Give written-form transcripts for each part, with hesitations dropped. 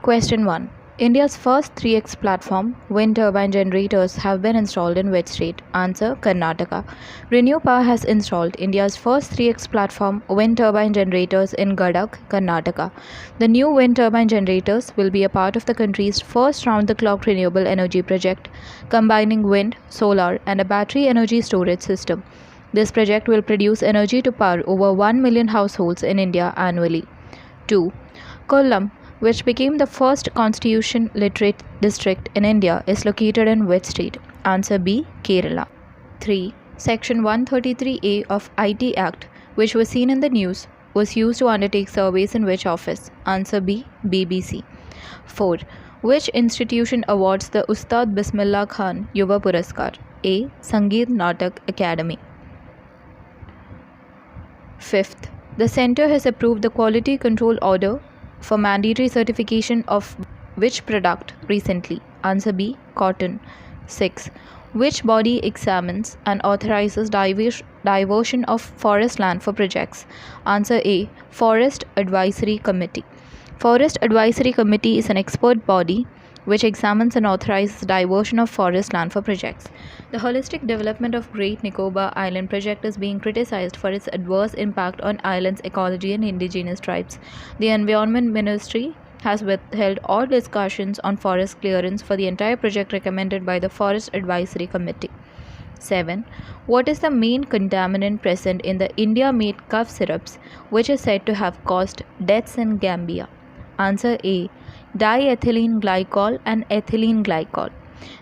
Question 1. India's first 3x platform wind turbine generators have been installed in which state? Answer: Karnataka. Renew Power has installed India's first 3x platform wind turbine generators in Gadag, Karnataka. The new wind turbine generators will be a part of the country's first round-the-clock renewable energy project, combining wind, solar, and a battery energy storage system. This project will produce energy to power over 1 million households in India annually. 2. Kollam, which became the first constitution literate district in India, is located in which state? Answer B. Kerala. 3. Section 133A of IT Act, which was seen in the news, was used to undertake surveys in which office? Answer B. BBC. 4. Which institution awards the Ustad Bismillah Khan Yuva Puraskar? A. Sangeet Natak Academy. 5th. The Centre has approved the Quality Control Order for mandatory certification of which product recently? Answer B. Cotton. 6. Which body examines and authorizes diversion of forest land for projects? Answer A. Forest Advisory Committee. Forest Advisory Committee is an expert body which examines and authorizes diversion of forest land for projects. The holistic development of Great Nicobar Island project is being criticized for its adverse impact on island's ecology and indigenous tribes. The Environment Ministry has withheld all discussions on forest clearance for the entire project recommended by the Forest Advisory Committee. 7. What is the main contaminant present in the India-made cough syrups which is said to have caused deaths in Gambia? Answer A. Diethylene glycol and ethylene glycol.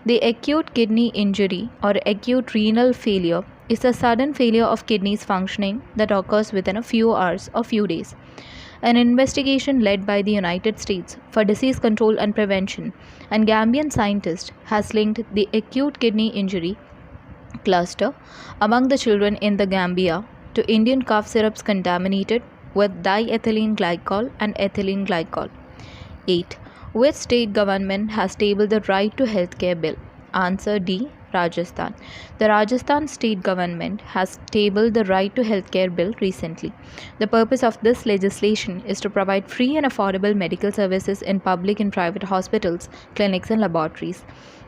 The acute kidney injury or acute renal failure is a sudden failure of kidneys functioning that occurs within a few hours or few days. An investigation led by the United States for Disease Control and Prevention and Gambian scientists has linked the acute kidney injury cluster among the children in the Gambia to Indian cough syrups contaminated with diethylene glycol and ethylene glycol. 8. Which state government has tabled the Right to Healthcare Bill? Answer D. Rajasthan. The Rajasthan state government has tabled the Right to Healthcare Bill recently. The purpose of this legislation is to provide free and affordable medical services in public and private hospitals, clinics and laboratories.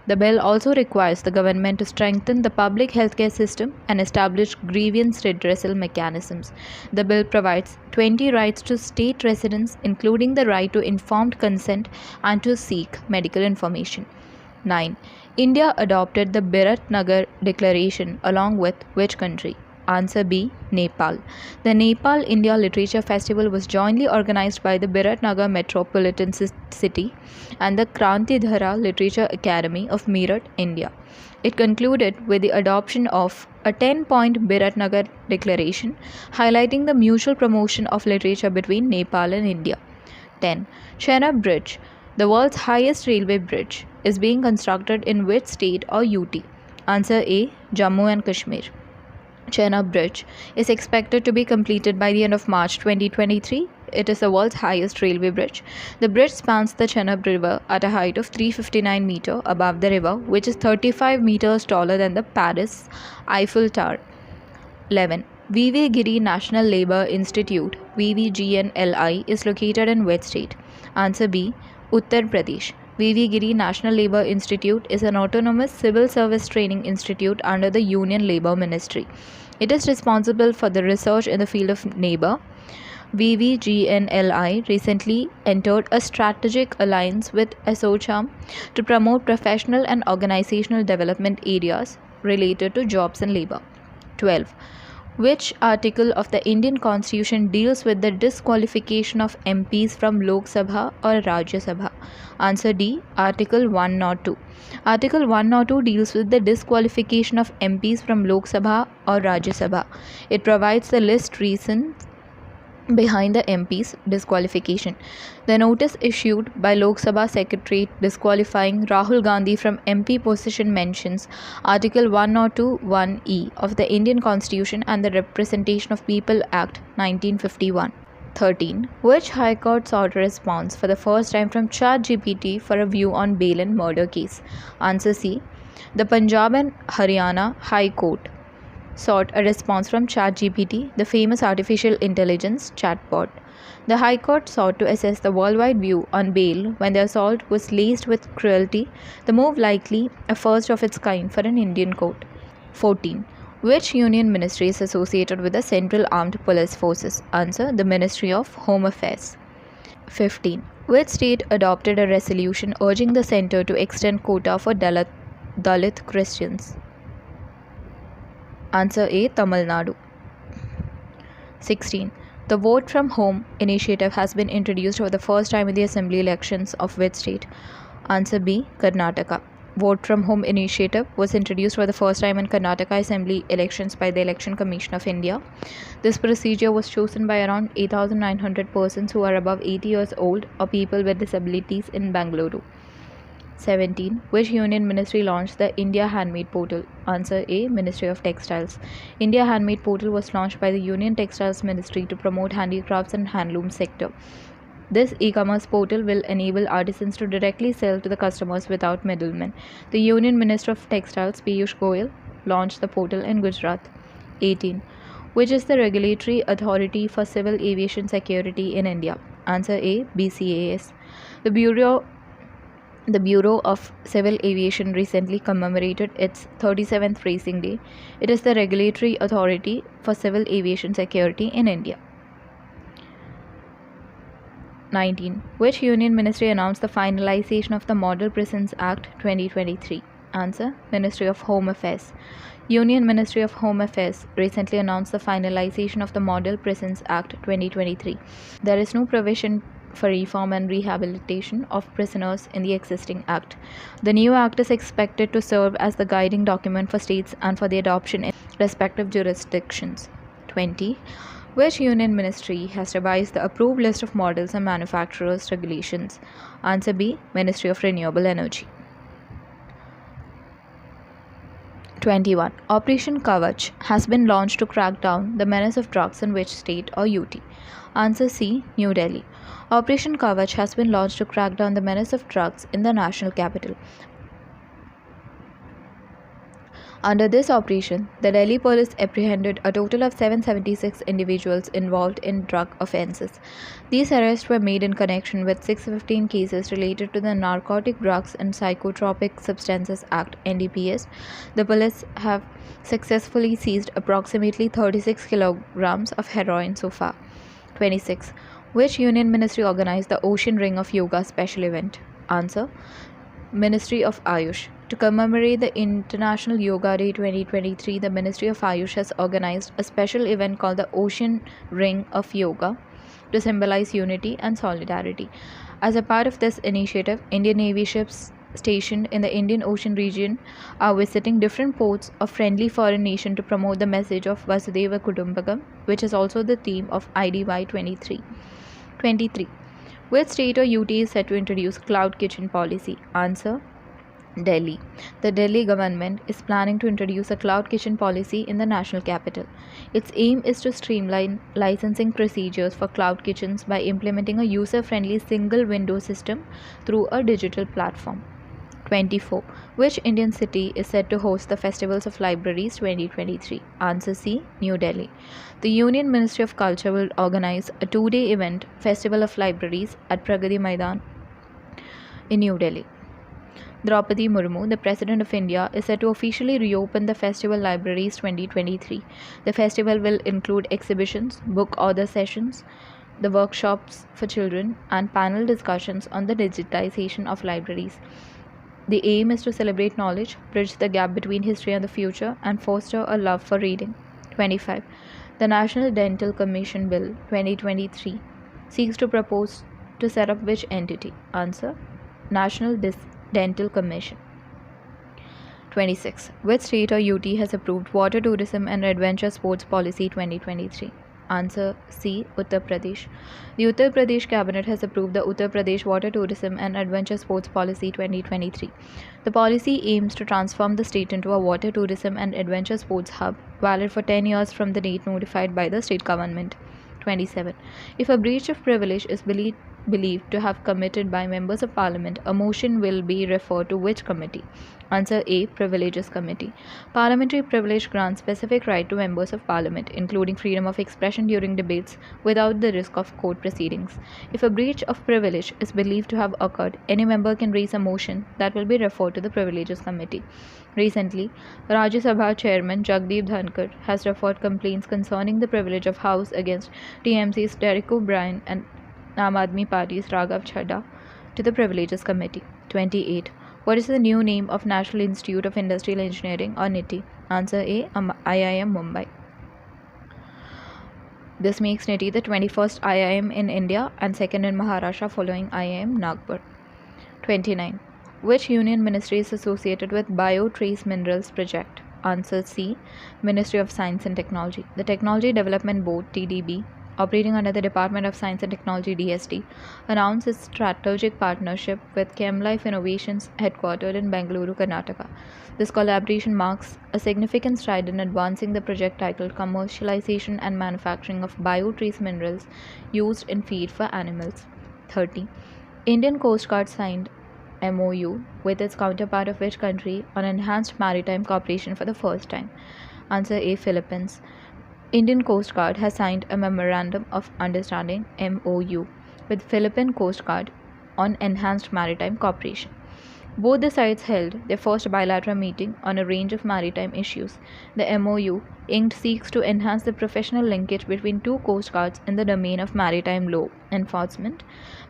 The bill also requires the government to strengthen the public healthcare system and establish grievance redressal mechanisms. The bill provides 20 rights to state residents, including the right to informed consent and to seek medical information. 9. India adopted the Biratnagar Declaration along with which country? Answer B. Nepal. The Nepal India Literature Festival was jointly organized by the Biratnagar Metropolitan City and the Krantidhara Literature Academy of Meerut, India. It concluded with the adoption of a 10-point Biratnagar Declaration, highlighting the mutual promotion of literature between Nepal and India. 10. Chenab Bridge, the world's highest railway bridge, is being constructed in which state or UT? Answer A. Jammu and Kashmir. Chenab Bridge is expected to be completed by the end of March 2023. It is the world's highest railway bridge. The bridge spans the Chenab River at a height of 359 meters above the river, which is 35 meters taller than the Paris Eiffel Tower. 11. V.V. Giri National Labour Institute (VVGNLI) is located in which state? Answer B. Uttar Pradesh. V.V. Giri National Labour Institute is an autonomous civil service training institute under the Union Labour Ministry. It is responsible for the research in the field of labour. VVGNLI recently entered a strategic alliance with ASSOCHAM to promote professional and organizational development areas related to jobs and labour. 12. Which article of the Indian Constitution deals with the disqualification of MPs from Lok Sabha or Rajya Sabha? Answer D. Article 102. Article 102 deals with the disqualification of MPs from Lok Sabha or Rajya Sabha. It provides the list reasons behind the MP's disqualification. The notice issued by Lok Sabha Secretariat disqualifying Rahul Gandhi from MP position mentions Article 102(1)(e) of the Indian Constitution and the Representation of People Act 1951. 13. Which High Court sought a response for the first time from ChatGPT for a view on bail and murder case? Answer C. The Punjab and Haryana High Court sought a response from ChatGPT, the famous artificial intelligence chatbot. The High Court sought to assess the worldwide view on bail when the assault was laced with cruelty, the move likely a first of its kind for an Indian court. 14. Which union ministry is associated with the Central Armed Police Forces? Answer: the Ministry of Home Affairs. 15. Which state adopted a resolution urging the centre to extend quota for Dalit Christians? Answer A. Tamil Nadu. 16. The Vote from Home initiative has been introduced for the first time in the assembly elections of which state? Answer B. Karnataka. Vote from Home initiative was introduced for the first time in Karnataka assembly elections by the Election Commission of India. This procedure was chosen by around 8,900 persons who are above 80 years old or people with disabilities in Bangalore. 17. Which union ministry launched the India Handmade Portal? Answer A. Ministry of Textiles. India Handmade Portal was launched by the Union Textiles Ministry to promote handicrafts and handloom sector. This e-commerce portal will enable artisans to directly sell to the customers without middlemen. The Union Minister of Textiles, Piyush Goyal, launched the portal in Gujarat. 18. Which is the regulatory authority for civil aviation security in India? Answer A. BCAS. The Bureau of Civil Aviation recently commemorated its 37th racing day. It is the regulatory authority for civil aviation security in India. 19. Which union ministry announced the finalization of the Model Prisons Act 2023? Answer: Ministry of Home Affairs. Union Ministry of Home Affairs recently announced the finalization of the Model Prisons Act 2023. There is no provision for reform and rehabilitation of prisoners in the existing Act. The new Act is expected to serve as the guiding document for states and for the adoption in respective jurisdictions. 20. Which union ministry has revised the approved list of models and manufacturers' regulations? Answer B. Ministry of Renewable Energy. 21. Operation Kavach has been launched to crack down the menace of drugs in which state or UT? Answer C. New Delhi. Operation Kavach has been launched to crack down the menace of drugs in the national capital. Under this operation, the Delhi police apprehended a total of 776 individuals involved in drug offences. These arrests were made in connection with 615 cases related to the Narcotic Drugs and Psychotropic Substances Act (NDPS). The police have successfully seized approximately 36 kilograms of heroin so far. 26. Which union ministry organized the Ocean Ring of Yoga special event? Answer: Ministry of Ayush. To commemorate the International Yoga Day 2023, the Ministry of Ayush has organized a special event called the Ocean Ring of Yoga to symbolize unity and solidarity. As a part of this initiative, Indian Navy ships stationed in the Indian Ocean region are visiting different ports of friendly foreign nations to promote the message of Vasudhaiva Kutumbakam, which is also the theme of IDY 23. 23. Which state or UT is set to introduce cloud kitchen policy? Answer: Delhi. The Delhi government is planning to introduce a cloud kitchen policy in the national capital. Its aim is to streamline licensing procedures for cloud kitchens by implementing a user-friendly single window system through a digital platform. 24. Which Indian city is set to host the Festivals of Libraries 2023? Answer C. New Delhi. The Union Ministry of Culture will organize a 2-day event, Festival of Libraries, at Pragati Maidan in New Delhi. Draupadi Murmu, the President of India, is set to officially reopen the Festival Libraries 2023. The festival will include exhibitions, book author sessions, the workshops for children, and panel discussions on the digitization of libraries. The aim is to celebrate knowledge, bridge the gap between history and the future, and foster a love for reading. 25. The National Dental Commission Bill 2023 seeks to propose to set up which entity? Answer: National Dental Commission. 26. Which state or UT has approved Water Tourism and Adventure Sports Policy 2023? Answer C. Uttar Pradesh. The Uttar Pradesh Cabinet has approved the Uttar Pradesh Water Tourism and Adventure Sports Policy 2023. The policy aims to transform the state into a water tourism and adventure sports hub, valid for 10 years from the date notified by the state government. 27. If a breach of privilege is believed believed to have committed by members of Parliament, a motion will be referred to which committee? Answer A. Privileges Committee. Parliamentary privilege grants specific right to members of Parliament, including freedom of expression during debates, without the risk of court proceedings. If a breach of privilege is believed to have occurred, any member can raise a motion that will be referred to the Privileges Committee. Recently, Rajya Sabha Chairman Jagdeep Dhankar has referred complaints concerning the privilege of House against TMC's Derek O'Brien and Aam Aadmi Party's Raghav Chadha to the Privileges Committee. 28. What is the new name of National Institute of Industrial Engineering, or NITI? Answer A. IIM Mumbai. This makes NITI the 21st IIM in India and second in Maharashtra following IIM Nagpur. 29. Which union ministry is associated with Biotrace Minerals Project? Answer C. Ministry of Science and Technology. The Technology Development Board (TDB), operating under the Department of Science and Technology (DST), announced its strategic partnership with ChemLife Innovations, headquartered in Bengaluru, Karnataka. This collaboration marks a significant stride in advancing the project titled Commercialization and Manufacturing of Biotrace Minerals Used in Feed for Animals. 30. Indian Coast Guard signed MOU with its counterpart of which country on enhanced maritime cooperation for the first time? Answer A. Philippines. Indian Coast Guard has signed a Memorandum of Understanding MOU with Philippine Coast Guard on enhanced maritime cooperation. Both the sides held their first bilateral meeting on a range of maritime issues. The MOU inked seeks to enhance the professional linkage between two coast guards in the domain of maritime law enforcement,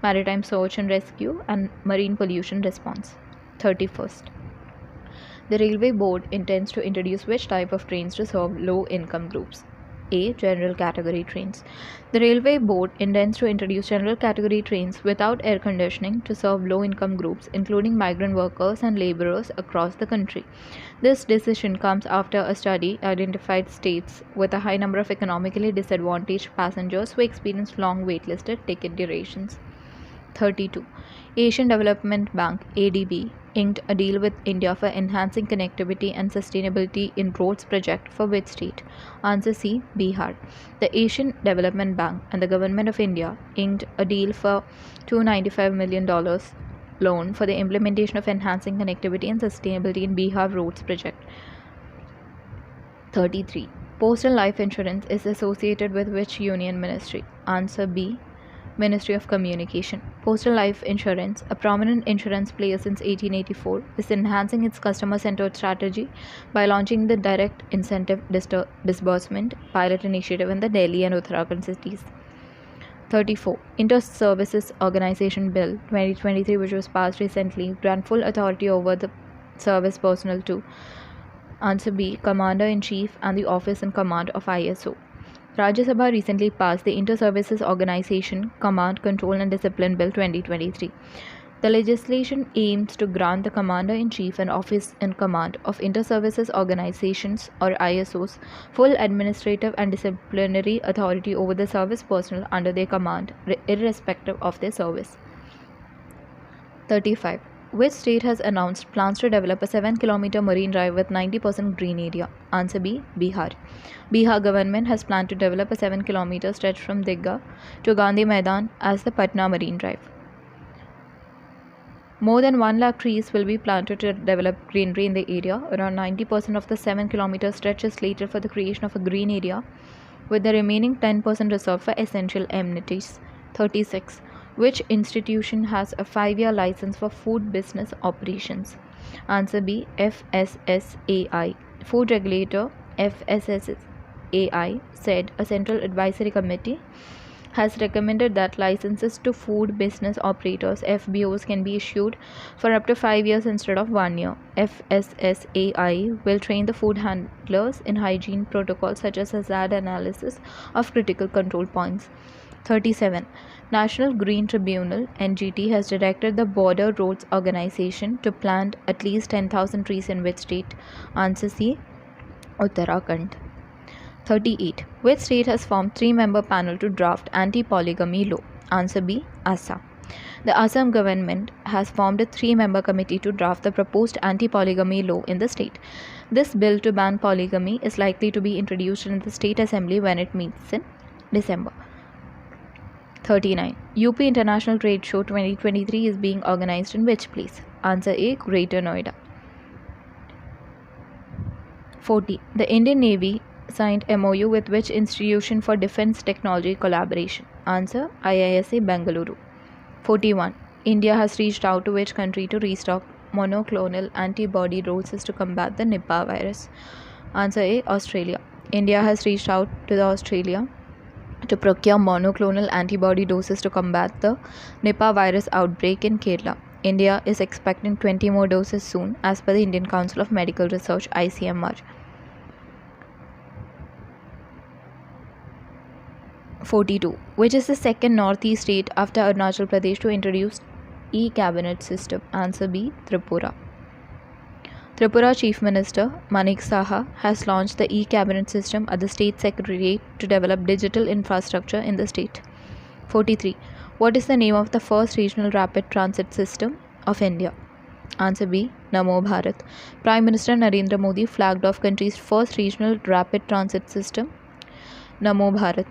maritime search and rescue, and marine pollution response. 31st. The Railway Board intends to introduce which type of trains to serve low-income groups? A. General category trains. The Railway Board intends to introduce general category trains without air conditioning to serve low-income groups, including migrant workers and labourers across the country. This decision comes after a study identified states with a high number of economically disadvantaged passengers who experience long waitlisted ticket durations. 32. Asian Development Bank (ADB) inked a deal with India for enhancing connectivity and sustainability in roads project for which state? Answer C. Bihar. The Asian Development Bank and the Government of India inked a deal for $295 million loan for the implementation of enhancing connectivity and sustainability in Bihar roads project. 33. Postal life insurance is associated with which union ministry? Answer B. Ministry of Communication. Postal life insurance, a prominent insurance player since 1884, is enhancing its customer-centered strategy by launching the direct incentive disbursement pilot initiative in the Delhi and Uttarakhand cities. 34. Inter-Services Organization Bill 2023, which was passed recently, grant full authority over the service personnel to Answer B. Commander-in-Chief and the Office in Command of ISO. Rajya Sabha recently passed the Inter-Services Organization Command, Control and Discipline Bill 2023. The legislation aims to grant the Commander-in-Chief and Office in Command of Inter-Services Organizations or ISOs full administrative and disciplinary authority over the service personnel under their command, irrespective of their service. 35. Which state has announced plans to develop a 7-kilometer marine drive with 90% green area? Answer B. Bihar. Bihar government has planned to develop a 7-kilometer stretch from Digga to Gandhi Maidan as the Patna Marine Drive. More than 1 lakh trees will be planted to develop greenery in the area. Around 90% of the 7-kilometer stretch is slated for the creation of a green area, with the remaining 10% reserved for essential amenities. 36. Which institution has a 5-year license for food business operations? Answer B. FSSAI. Food regulator FSSAI said a Central Advisory Committee has recommended that licenses to food business operators (FBOs) can be issued for up to 5 years instead of 1 year. FSSAI will train the food handlers in hygiene protocols such as hazard analysis of critical control points. 37. National Green Tribunal (NGT) has directed the Border Roads Organization to plant at least 10,000 trees in which state? Answer C. Uttarakhand. 38. Which state has formed 3-member panel to draft anti-polygamy law? Answer B. Assam. The Assam government has formed a 3-member committee to draft the proposed anti-polygamy law in the state. This bill to ban polygamy is likely to be introduced in the state assembly when it meets in December. 39. UP International Trade Show 2023 is being organized in which place? Answer A. Greater Noida. 40. The Indian Navy signed MOU with which institution for defense technology collaboration? Answer IISA Bengaluru. 41. India has reached out to which country to restock monoclonal antibody doses to combat the Nipah virus? Answer A. Australia. India has reached out to Australia to procure monoclonal antibody doses to combat the Nipah virus outbreak in Kerala. India is expecting 20 more doses soon, as per the Indian Council of Medical Research (ICMR). 42. Which is the second northeast state after Arunachal Pradesh to introduce e-cabinet system? Answer B. Tripura. Tripura Chief Minister Manik Saha has launched the e-cabinet system at the State Secretariat to develop digital infrastructure in the state. 43. What is the name of the first regional rapid transit system of India? Answer B. Namo Bharat. Prime Minister Narendra Modi flagged off country's first regional rapid transit system, Namo Bharat.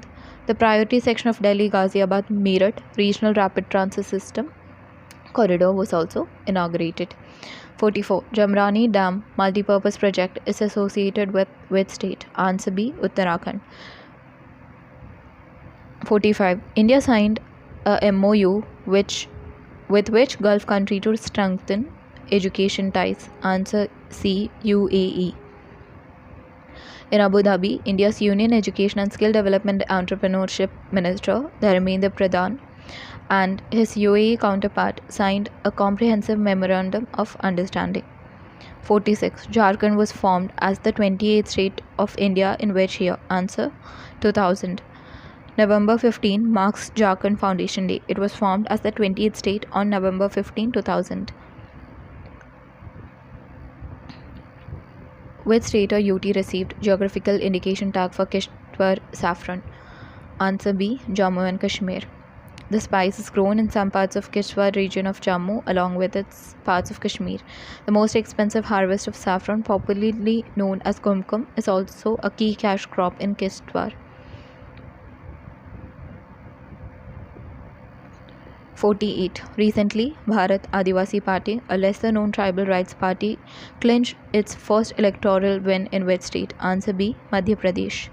The priority section of Delhi Ghaziabad Meerut regional rapid transit system corridor was also inaugurated. 44. Jamrani Dam multipurpose project is associated with which state? Answer B. Uttarakhand. 45. India signed a MOU with which Gulf country to strengthen education ties? Answer C. UAE. In Abu Dhabi, India's Union Education and Skill Development Entrepreneurship Minister Dharmendra Pradhan and his UAE counterpart signed a comprehensive memorandum of understanding. 46. Jharkhand was formed as the 28th state of India in which year? Answer 2000. November 15 marks Jharkhand Foundation Day. It was formed as the 20th state on November 15, 2000. Which state or UT received geographical indication tag for Kishtwar saffron? Answer B. Jammu and Kashmir. The spice is grown in some parts of Kishtwar region of Jammu along with its parts of Kashmir. The most expensive harvest of saffron, popularly known as kumkum, is also a key cash crop in Kishtwar. 48. Recently, Bharat Adivasi Party, a lesser-known tribal rights party, clinched its first electoral win in which state? Answer B. Madhya Pradesh.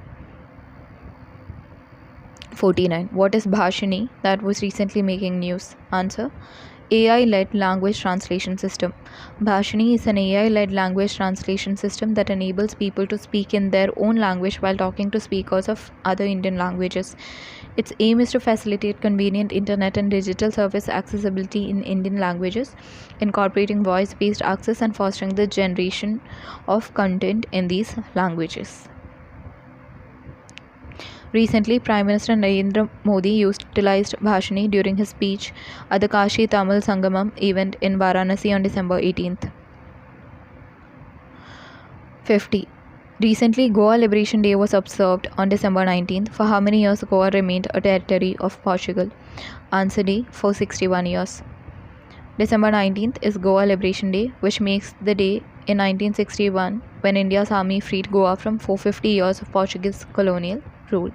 49. What is Bhashini that was recently making news? Answer AI-led language translation system. Bhashini is an AI-led language translation system that enables people to speak in their own language while talking to speakers of other Indian languages. Its aim is to facilitate convenient internet and digital service accessibility in Indian languages, incorporating voice-based access and fostering the generation of content in these languages. Recently, Prime Minister Narendra Modi utilized Bhashini during his speech at the Kashi Tamil Sangamam event in Varanasi on December 18th. 50. Recently, Goa Liberation Day was observed on December 19th. For how many years Goa remained a territory of Portugal? Answer D. For 61 years. December 19th is Goa Liberation Day, which makes the day in 1961 when India's army freed Goa from 450 years of Portuguese colonial rule.